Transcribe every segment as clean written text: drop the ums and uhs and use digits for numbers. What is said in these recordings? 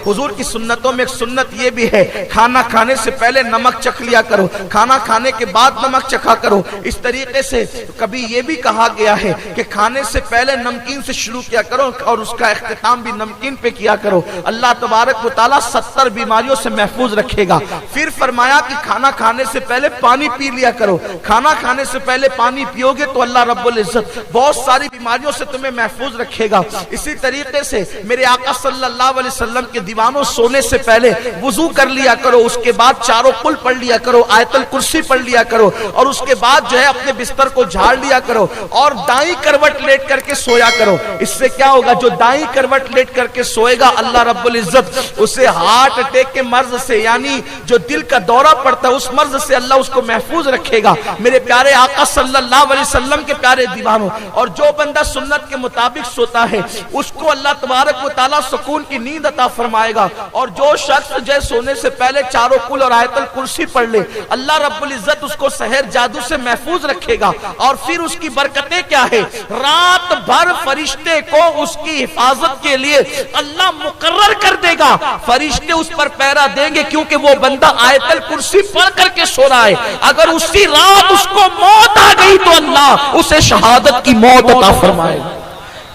हुजूर की सुन्नतों में एक सुन्नत ये भी है, खाना खाने से पहले नमक चख लिया करो, खाना खाने के बाद नमक चखा करो। इस तरीके से कभी ये भी कहा गया है कि खाने से पहले नमकीन से शुरू किया करो और उसका इख्तिताम भी नमकीन पे किया करो। अल्लाह तबारक व तआला 70 बीमारियों से महफूज रखेगा। फिर फरमाया कि खाना खाने से पहले पानी पी लिया करो, खाना खाने से पहले पानी पियोगे तो अल्लाह रब्बुल इज्जत बहुत सारी बीमारियों से तुम्हें महफूज रखेगा। इसी तरीके से मेरे आका सल्लल्लाहु अलैहि वसल्लम के दीवानों, सोने से पहले वुजू कर लिया करो, उसके बाद चारों कुल पढ़ लिया करो, आयतल कुर्सी पढ़ लिया करो और उसके बाद जो है अपने बिस्तर को झाड़ लिया करो और दाईं करवट लेट करके सोया करो। इससे क्या होगा, जो दाईं करवट लेट करके सोएगा अल्लाह रब्बुल इज्जत उसे हार्ट अटैक के मर्ज से, यानी जो दिल का दौरा पड़ता है उस मर्ज से अल्लाह उसको महफूज रखेगा। मेरे प्यारे आका सल्लल्लाहु अलैहि वसल्लम के प्यारे दीवानों, और जो बंदा सुन्नत के मुताबिक सोता है उसको अल्लाह तबारक व तआला सुकून की नींद अता फरमाएगा। और जो शख्स जो सोने से पहले चारों कुल और आयतल कुर्सी पढ़ ले, अल्लाह रब्बुल इज्जत उसको सहर जादू से महफूज रखेगा। और फिर उसकी बरकतें क्या है, रात भर फरिश्ते को उसकी हिफाजत के लिए अल्लाह मुकर्रर कर देगा, फरिश्ते उस पर पहरा देंगे, क्योंकि वो बंदा आयतल कुर्सी पढ़ करके सो रहा है। अगर उसी रात उसको मौत आ गई तो अल्लाह उसे शहादत की मौत अता फरमाएगा।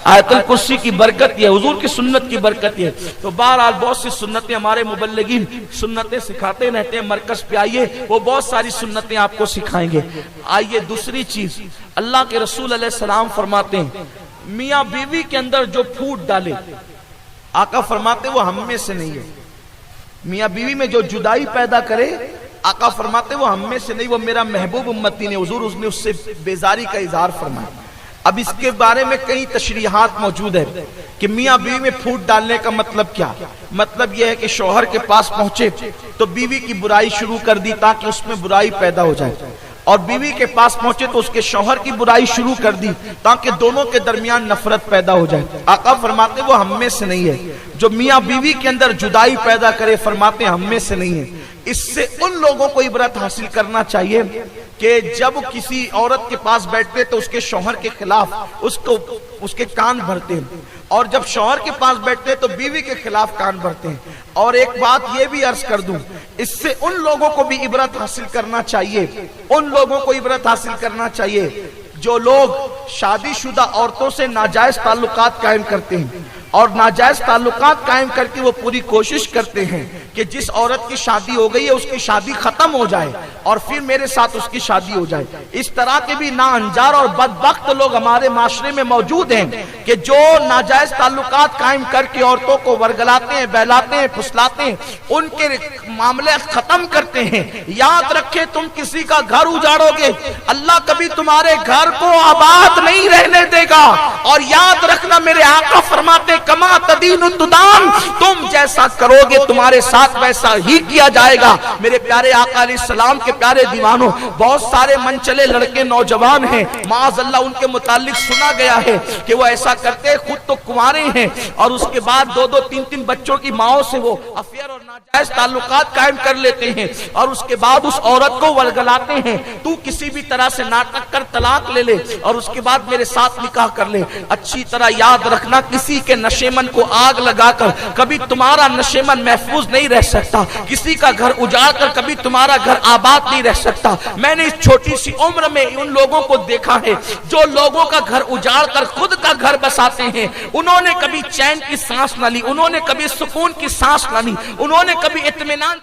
आयतल कुर्सी की बरकत है, हुजूर की सुन्नत की बरकत है। तो बहरहाल बहुत सी सुन्नतें हमारे मुबल्लिगीन सुन्नतें सिखाते रहते हैं। मरकज पे आइए, वो बहुत सारी सुन्नतें आपको सिखाएंगे। आइए दूसरी चीज, अल्लाह के रसूल अलैहि सलाम फरमाते हैं मियाँ बीवी के अंदर जो फूट डाले, आका फरमाते वो हम में से नहीं है। मियाँ बीवी में जो जुदाई पैदा करे, आका फरमाते वो हम में से नहीं, वो मेरा महबूब उम्मती ने, हुजूर उसने उससे बेजारी का इजहार फरमाया। अब इसके बारे में कई तशरीहात मौजूद है कि मियाँ बीवी में फूट डालने का मतलब क्या। मतलब यह है कि शौहर के पास पहुंचे तो बीवी की बुराई शुरू कर दी ताकि उसमें बुराई पैदा हो जाए, और बीवी के पास पहुंचे तो उसके शौहर की बुराई शुरू कर दी ताकि दोनों के दरमियान नफरत पैदा हो जाए। आका फरमाते वो हम में से नहीं है। जो मियाँ बीवी के अंदर जुदाई पैदा करे, फरमाते हम में से नहीं है। इससे उन लोगों को इबरत हासिल करना चाहिए कि जब किसी औरत के पास बैठते तो उसके शौहर के खिलाफ उसके कान भरते हैं, और जब शौहर के पास बैठते तो बीवी के खिलाफ कान भरते हैं। और एक बात ये भी अर्ज कर दूं, इससे उन लोगों को भी इबरत हासिल करना चाहिए, उन लोगों को इबरत हासिल करना चाहिए जो लोग शादीशुदा औरतों से नाजायज ताल्लुकात कायम करते हैं, और नाजायज ताल्लुकात कायम करके वो पूरी कोशिश करते हैं कि जिस औरत की शादी हो गई है उसकी शादी खत्म हो जाए और फिर मेरे साथ उसकी शादी हो जाए। इस तरह के भी नाअंजार और बदबख्त लोग हमारे माशरे में मौजूद हैं कि जो नाजायज ताल्लुकात कायम करके औरतों को वर्गलाते हैं, बहलाते हैं, फुसलाते हैं, उनके मामले खत्म करते हैं। याद रखे, तुम किसी का घर उजाड़ोगे, अल्लाह कभी तुम्हारे घर को आबाद नहीं रहने देगा। और याद रखना, मेरे आका फरमाते कमा तदीन तुदान, तुम जैसा करोगे तुम्हारे साथ वैसा ही किया जाएगा। मेरे प्यारे आका अलैहिस्सलाम के प्यारे दीवानों, बहुत सारे मनचले लड़के नौजवान हैं, माअज़ल्लाह उनके मुतालिक सुना गया है कि वो ऐसा करते हैं, खुद तो कुंवारे हैं और उसके बाद 2-2, 3-3 बच्चों की माओं से वो अफेयर और नाजायज ताल्लुकात कायम कर लेते हैं, और उसके बाद उस औरत को वर्गलाते हैं, तू किसी भी तरह से नाटक कर तलाक ले ले और उसके बाद मेरे साथ निकाह कर ले। अच्छी तरह याद रखना, किसी के नशेमन को आग लगाकर कभी तुम्हारा नशेमन महफूज नहीं रह सकता, किसी का घर उजाड़ कर कभी तुम्हारा घर आबाद नहीं रह सकता। मैंने इस छोटी सी उम्र में उन लोगों को देखा है जो लोगों का घर उजाड़ कर खुद का घर बसाते हैं। उन्होंने कभी चैन की सांस न ली, उन्होंने कभी सुकून की सांस न ली, उन्होंने कभी इत्मीनान